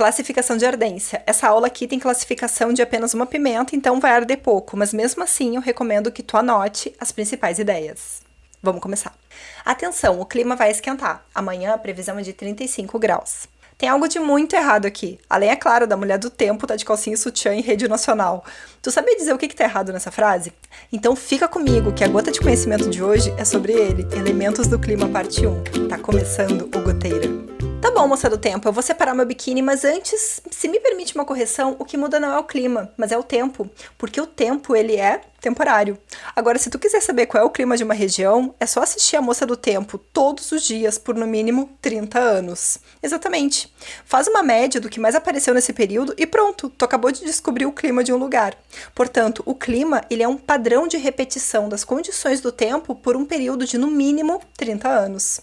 Classificação de ardência. Essa aula aqui tem classificação de apenas uma pimenta, então vai arder pouco, mas mesmo assim eu recomendo que tu anote as principais ideias. Vamos começar. Atenção, o clima vai esquentar. Amanhã a previsão é de 35 graus. Tem algo de muito errado aqui. Além, é claro, da mulher do tempo tá de calcinha e sutiã em rede nacional. Tu sabia dizer o que tá errado nessa frase? Então fica comigo, que a gota de conhecimento de hoje é sobre ele. Elementos do clima, parte 1. Tá começando o Goteira. Tá bom, moça do tempo, eu vou separar meu biquíni, mas antes, se me permite uma correção, o que muda não é o clima, mas é o tempo. Porque o tempo, ele é temporário. Agora, se tu quiser saber qual é o clima de uma região, é só assistir a Moça do Tempo todos os dias por no mínimo 30 anos. Exatamente. Faz uma média do que mais apareceu nesse período e pronto, tu acabou de descobrir o clima de um lugar. Portanto, o clima, ele é um padrão de repetição das condições do tempo por um período de no mínimo 30 anos.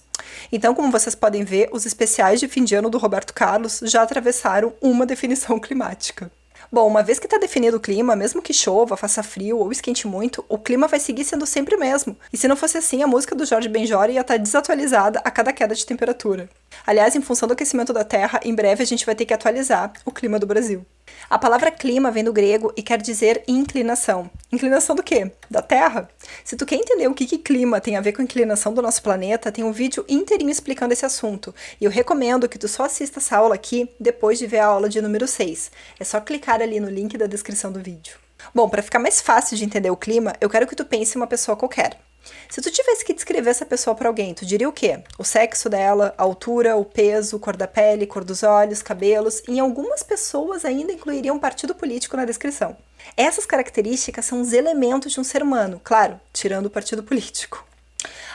Então, como vocês podem ver, os especiais de fim de ano do Roberto Carlos já atravessaram uma definição climática. Bom, uma vez que está definido o clima, mesmo que chova, faça frio ou esquente muito, o clima vai seguir sendo sempre o mesmo. E se não fosse assim, a música do Jorge Benjor ia estar desatualizada a cada queda de temperatura. Aliás, em função do aquecimento da Terra, em breve a gente vai ter que atualizar o clima do Brasil. A palavra clima vem do grego e quer dizer inclinação. Inclinação do quê? Da Terra? Se tu quer entender o que clima tem a ver com a inclinação do nosso planeta, tem um vídeo inteirinho explicando esse assunto. E eu recomendo que tu só assista essa aula aqui depois de ver a aula de número 6. É só clicar ali no link da descrição do vídeo. Bom, para ficar mais fácil de entender o clima, eu quero que tu pense em uma pessoa qualquer. Se tu tivesse que descrever essa pessoa para alguém, tu diria o quê? O sexo dela, a altura, o peso, cor da pele, cor dos olhos, cabelos, e em algumas pessoas ainda incluiriam um partido político na descrição. Essas características são os elementos de um ser humano, claro, tirando o partido político.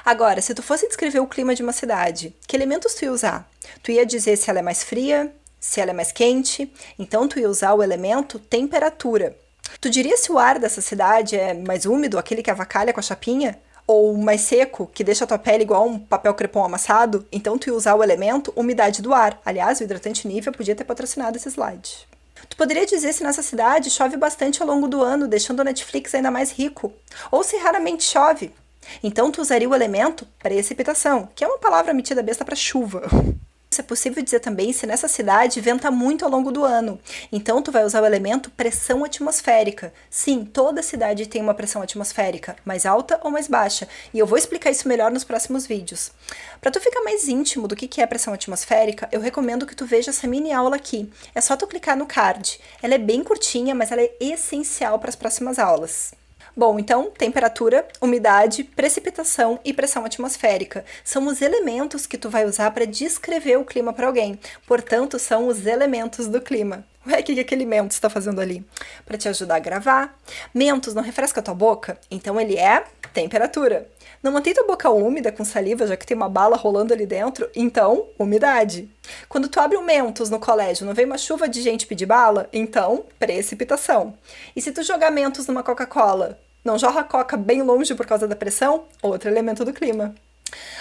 Agora, se tu fosse descrever o clima de uma cidade, que elementos tu ia usar? Tu ia dizer se ela é mais fria, se ela é mais quente, então tu ia usar o elemento temperatura. Tu diria se o ar dessa cidade é mais úmido, aquele que avacalha com a chapinha? Ou mais seco, que deixa a tua pele igual um papel crepom amassado, então tu ia usar o elemento umidade do ar. Aliás, o hidratante Nivea podia ter patrocinado esse slide. Tu poderia dizer se nessa cidade chove bastante ao longo do ano, deixando o Netflix ainda mais rico. Ou se raramente chove. Então tu usaria o elemento precipitação, que é uma palavra metida besta para chuva. Isso é possível dizer também se nessa cidade venta muito ao longo do ano. Então tu vai usar o elemento pressão atmosférica. Sim, toda cidade tem uma pressão atmosférica, mais alta ou mais baixa. E eu vou explicar isso melhor nos próximos vídeos. Para tu ficar mais íntimo do que é pressão atmosférica, eu recomendo que tu veja essa mini aula aqui. É só tu clicar no card. Ela é bem curtinha, mas ela é essencial para as próximas aulas. Bom, então, temperatura, umidade, precipitação e pressão atmosférica são os elementos que tu vai usar para descrever o clima para alguém. Portanto, são os elementos do clima. Ué, o que aquele Mentos está fazendo ali? Para te ajudar a gravar. Mentos não refresca a tua boca? Então ele é temperatura. Não mantém tua boca úmida com saliva, já que tem uma bala rolando ali dentro? Então, umidade. Quando tu abre um Mentos no colégio, não vem uma chuva de gente pedir bala? Então, precipitação. E se tu jogar Mentos numa Coca-Cola, não jorra a Coca bem longe por causa da pressão? Outro elemento do clima.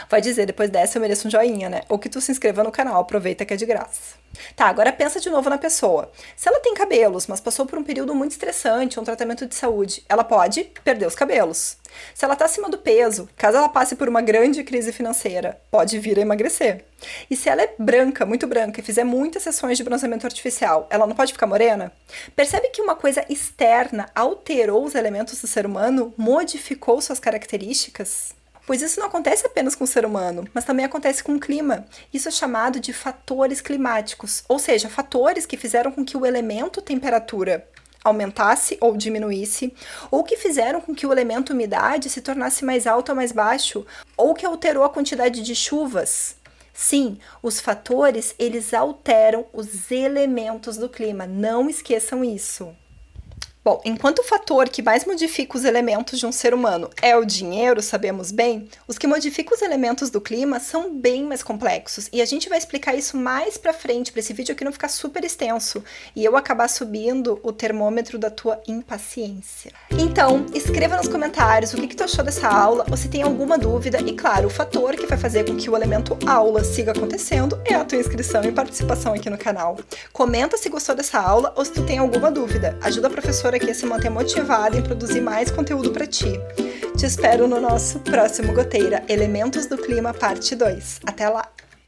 Vai dizer, depois dessa eu mereço um joinha, né? Ou que tu se inscreva no canal, aproveita que é de graça. Tá, agora pensa de novo na pessoa. Se ela tem cabelos, mas passou por um período muito estressante, um tratamento de saúde, ela pode perder os cabelos. Se ela tá acima do peso, caso ela passe por uma grande crise financeira, pode vir a emagrecer. E se ela é branca, muito branca, e fizer muitas sessões de bronzeamento artificial, ela não pode ficar morena? Percebe que uma coisa externa alterou os elementos do ser humano, modificou suas características? Pois isso não acontece apenas com o ser humano, mas também acontece com o clima. Isso é chamado de fatores climáticos, ou seja, fatores que fizeram com que o elemento temperatura aumentasse ou diminuísse, ou que fizeram com que o elemento umidade se tornasse mais alto ou mais baixo, ou que alterou a quantidade de chuvas. Sim, os fatores, eles alteram os elementos do clima, não esqueçam isso. Bom, enquanto o fator que mais modifica os elementos de um ser humano é o dinheiro, sabemos bem, os que modificam os elementos do clima são bem mais complexos. E a gente vai explicar isso mais pra frente, para esse vídeo aqui não ficar super extenso e eu acabar subindo o termômetro da tua impaciência. Então, escreva nos comentários o que tu achou dessa aula, ou se tem alguma dúvida. E claro, o fator que vai fazer com que o elemento aula siga acontecendo é a tua inscrição e participação aqui no canal. Comenta se gostou dessa aula ou se tu tem alguma dúvida. Ajuda a professora aqui a se manter motivada em produzir mais conteúdo para ti. Te espero no nosso próximo Goteira, Elementos do Clima, parte 2. Até lá!